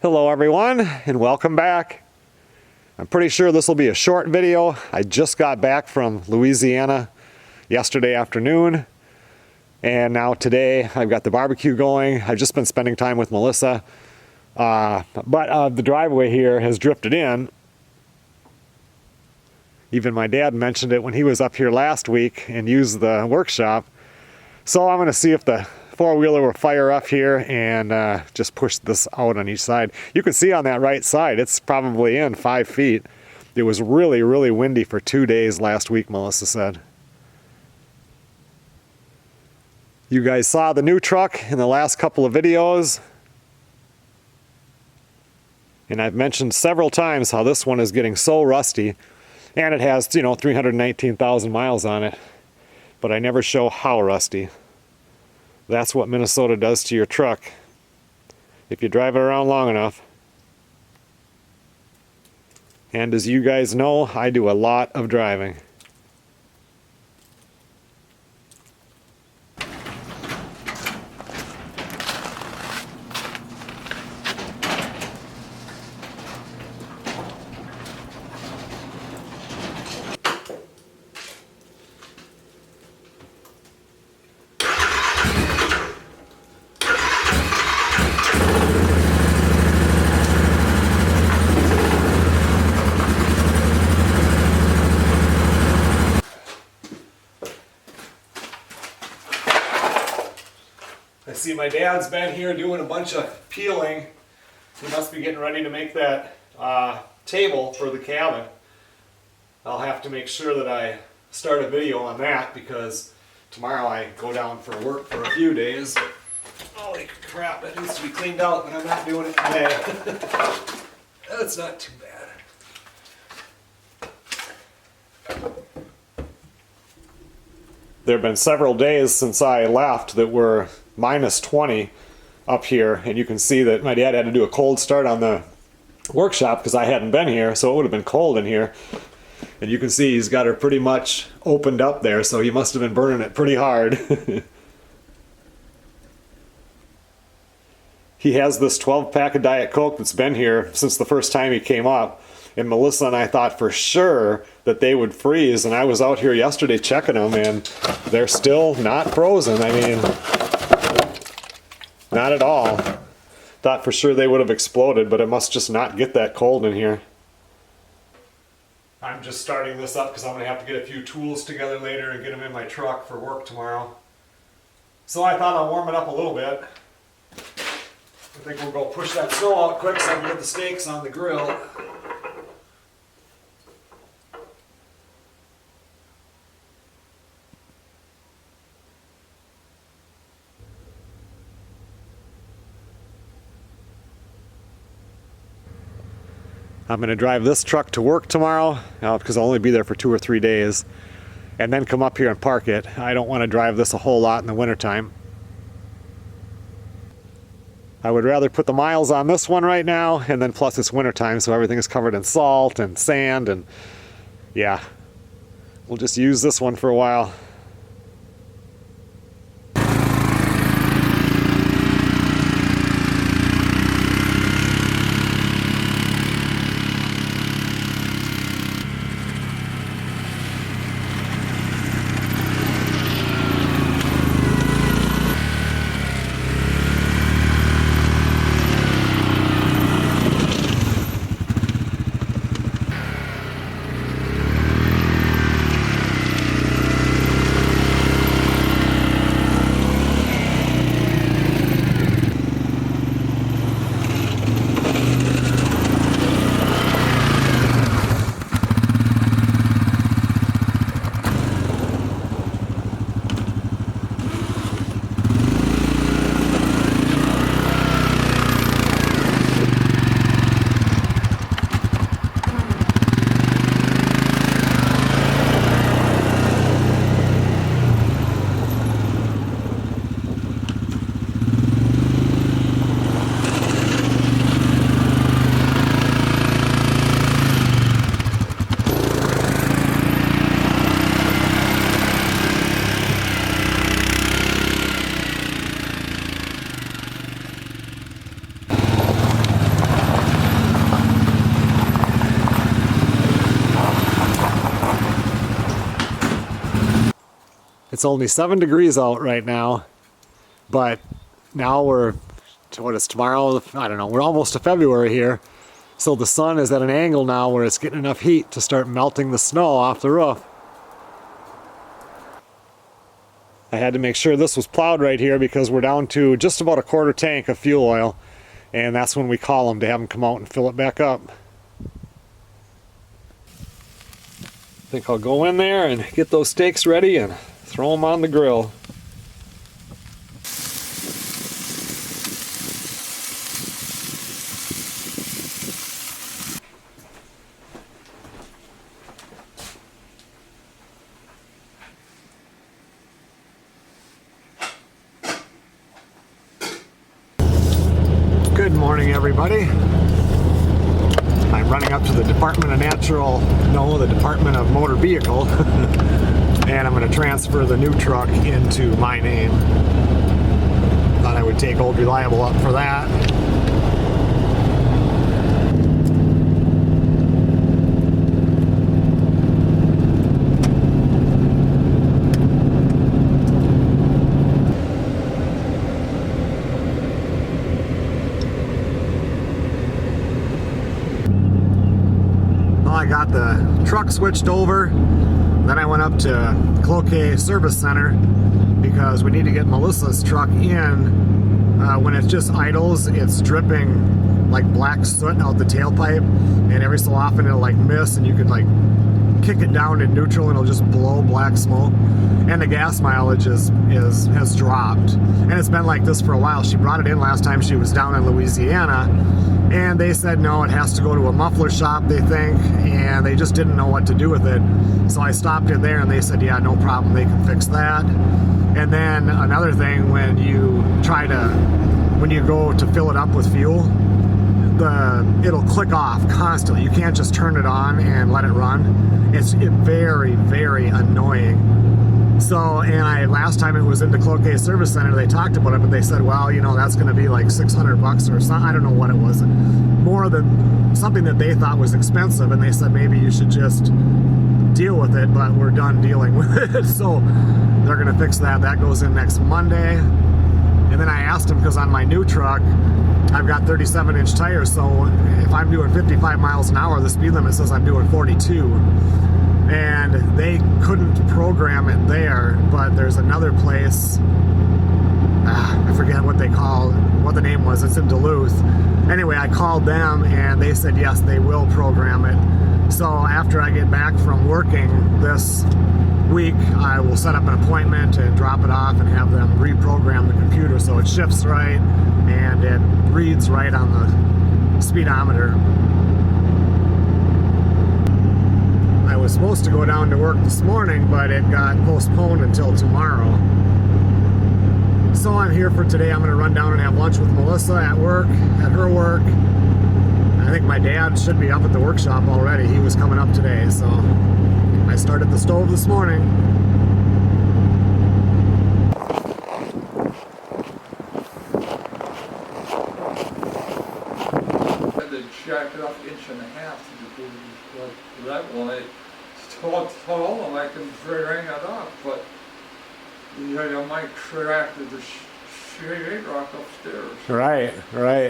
Hello everyone, and welcome back. I'm pretty sure this will be a short video. I just got back from Louisiana yesterday afternoon, and now today I've got the barbecue going. I've just been spending time with Melissa, but the driveway here has drifted in. Even my dad mentioned it when he was up here last week and used the workshop. So I'm going to see if the four-wheeler will fire up here and just push this out on each side. You can see on that right side, it's probably in 5 feet. It was really, really windy for 2 days last week, Melissa said. You guys saw the new truck in the last couple of videos. And I've mentioned several times how this one is getting so rusty. And it has, 319,000 miles on it. But I never show how rusty. That's what Minnesota does to your truck if you drive it around long enough. And as you guys know, I do a lot of driving. I see my dad's been here doing a bunch of peeling. He must be getting ready to make that table for the cabin. I'll have to make sure that I start a video on that because tomorrow I go down for work for a few days. Holy crap, that needs to be cleaned out, but I'm not doing it today. That's not too bad. There have been several days since I left that were minus 20 up here, and you can see that my dad had to do a cold start on the workshop because I hadn't been here, so it would have been cold in here. And you can see he's got her pretty much opened up there, so he must have been burning it pretty hard. He has this 12-pack of Diet Coke that's been here since the first time he came up. And Melissa and I thought for sure that they would freeze, and I was out here yesterday checking them, and they're still not frozen. I mean, not at all. Thought for sure they would have exploded, but it must just not get that cold in here. I'm just starting this up because I'm going to have to get a few tools together later and get them in my truck for work tomorrow. So I thought I'll warm it up a little bit. I think we'll go push that snow out quick so I can get the steaks on the grill. I'm going to drive this truck to work tomorrow because I'll only be there for 2 or 3 days and then come up here and park it. I don't want to drive this a whole lot in the wintertime. I would rather put the miles on this one right now, and then plus it's wintertime, so everything is covered in salt and sand, and yeah, we'll just use this one for a while. It's only 7 degrees out right now, but now we're, what is tomorrow? I don't know, we're almost to February here. So the sun is at an angle now where it's getting enough heat to start melting the snow off the roof. I had to make sure this was plowed right here because we're down to just about a 1/4 tank of fuel oil. And that's when we call them to have them come out and fill it back up. I think I'll go in there and get those steaks ready and throw them on the grill. Good morning, everybody. I'm running up to the Department of the Department of Motor Vehicle, and I'm going to transfer the new truck into my name. Thought I would take Old Reliable up for that. I got the truck switched over, then I went up to Cloquet Service Center because we need to get Melissa's truck in. When it just idles, it's dripping like black soot out the tailpipe, and every so often it'll like miss, and you could like kick it down in neutral and it'll just blow black smoke. And the gas mileage has dropped, and it's been like this for a while. She brought it in last time she was down in Louisiana, and they said no, it has to go to a muffler shop, they think, and they just didn't know what to do with it. So I stopped in there and they said, yeah, no problem, they can fix that. And then another thing, when you go to fill it up with fuel, it'll click off constantly. You can't just turn it on and let it run. It's very, very annoying. So, and last time it was in the Cloquet Service Center, they talked about it, but they said, well, you know, that's going to be like $600 or something. I don't know what it was. More than something that they thought was expensive, and they said maybe you should just deal with it, but we're done dealing with it. So they're going to fix that. That goes in next Monday. And then I asked them, because on my new truck, I've got 37-inch tires, so if I'm doing 55 miles an hour, the speed limit says I'm doing 42. And they couldn't program it there, but there's another place, I forget what the name was, it's in Duluth. Anyway, I called them and they said yes, they will program it. So after I get back from working this week, I will set up an appointment and drop it off and have them reprogram the computer so it shifts right and it reads right on the speedometer. I was supposed to go down to work this morning, but it got postponed until tomorrow. So I'm here for today. I'm going to run down and have lunch with Melissa at her work. I think my dad should be up at the workshop already. He was coming up today, so I started the stove this morning. Jacked it up 1.5 inches to do like that one. I told them I can bring it up, but you know, you might crack the sheet rock upstairs. Right,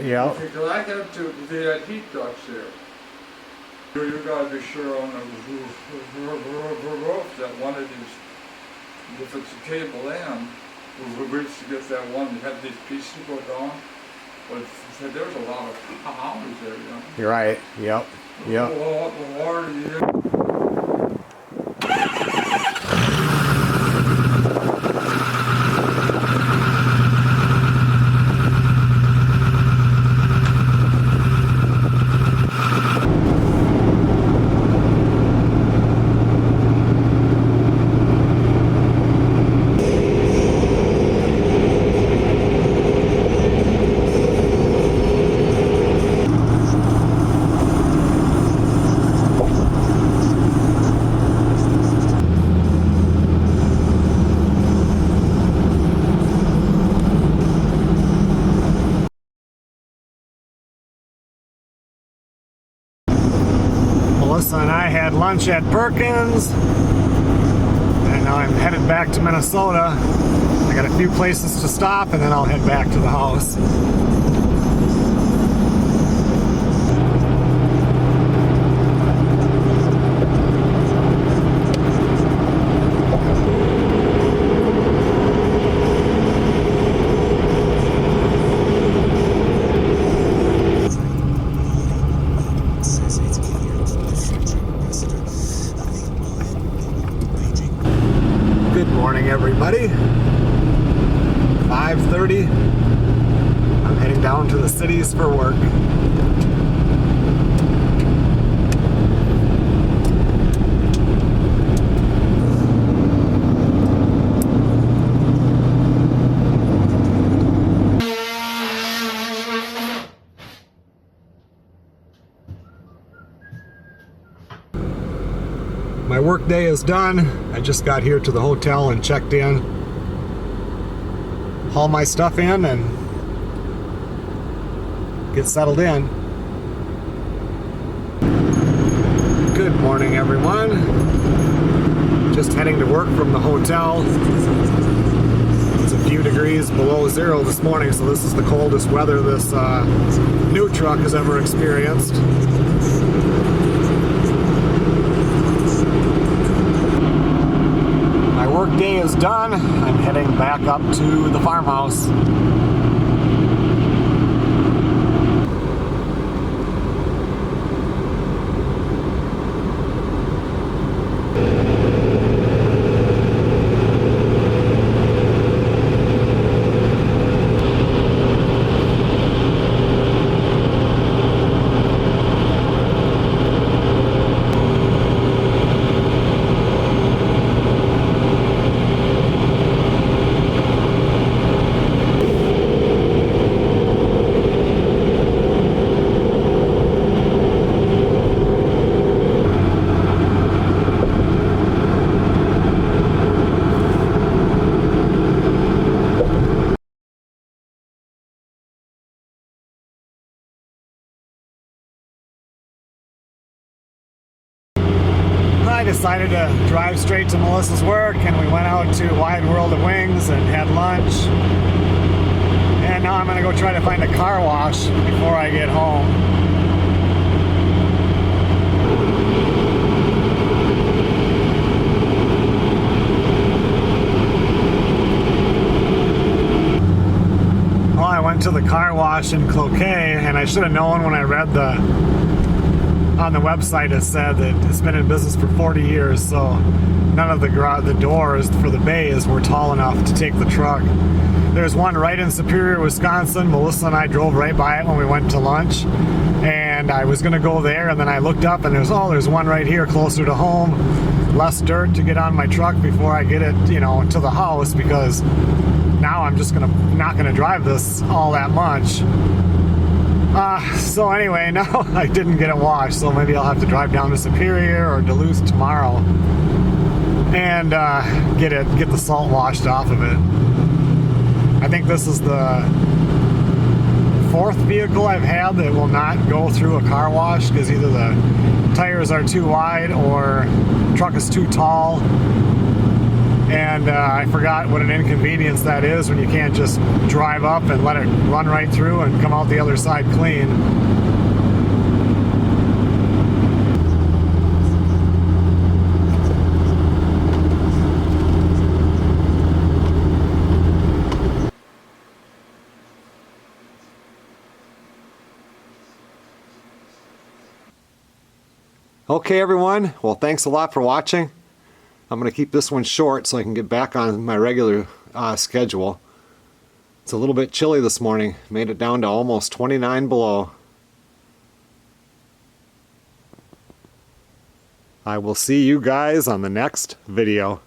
yeah. Because I got to the heat ducts there. You gotta be sure on the roof that one of these, if it's a cable end, we reach to get that one, have these pieces go down. But there's a lot of houses there, you know. You're right. Yep. The water you Melissa and I had lunch at Perkins, and now I'm headed back to Minnesota. I got a few places to stop and then I'll head back to the house. Good morning, everybody. 5:30. I'm heading down to the cities for work. My work day is done. I just got here to the hotel and checked in. Haul my stuff in and get settled in. Good morning, everyone. Just heading to work from the hotel. It's a few degrees below zero this morning, so this is the coldest weather this new truck has ever experienced. My work day is done. I'm heading back up to the farmhouse. I decided to drive straight to Melissa's work, and we went out to Wide World of Wings and had lunch. And now I'm going to go try to find a car wash before I get home. Well, I went to the car wash in Cloquet, and I should have known when I read on the website it said that it's been in business for 40 years, so none of the doors for the bays were tall enough to take the truck. There's one right in Superior, Wisconsin. Melissa and I drove right by it when we went to lunch, and I was gonna go there, and then I looked up and there's one right here closer to home. Less dirt to get on my truck before I get it, to the house, because now I'm just not gonna drive this all that much. So anyway, no, I didn't get it washed, so maybe I'll have to drive down to Superior or Duluth tomorrow and get the salt washed off of it. I think this is the fourth vehicle I've had that will not go through a car wash because either the tires are too wide or the truck is too tall. And I forgot what an inconvenience that is when you can't just drive up and let it run right through and come out the other side clean. Okay, everyone. Well, thanks a lot for watching. I'm going to keep this one short so I can get back on my regular schedule. It's a little bit chilly this morning. Made it down to almost 29 below. I will see you guys on the next video.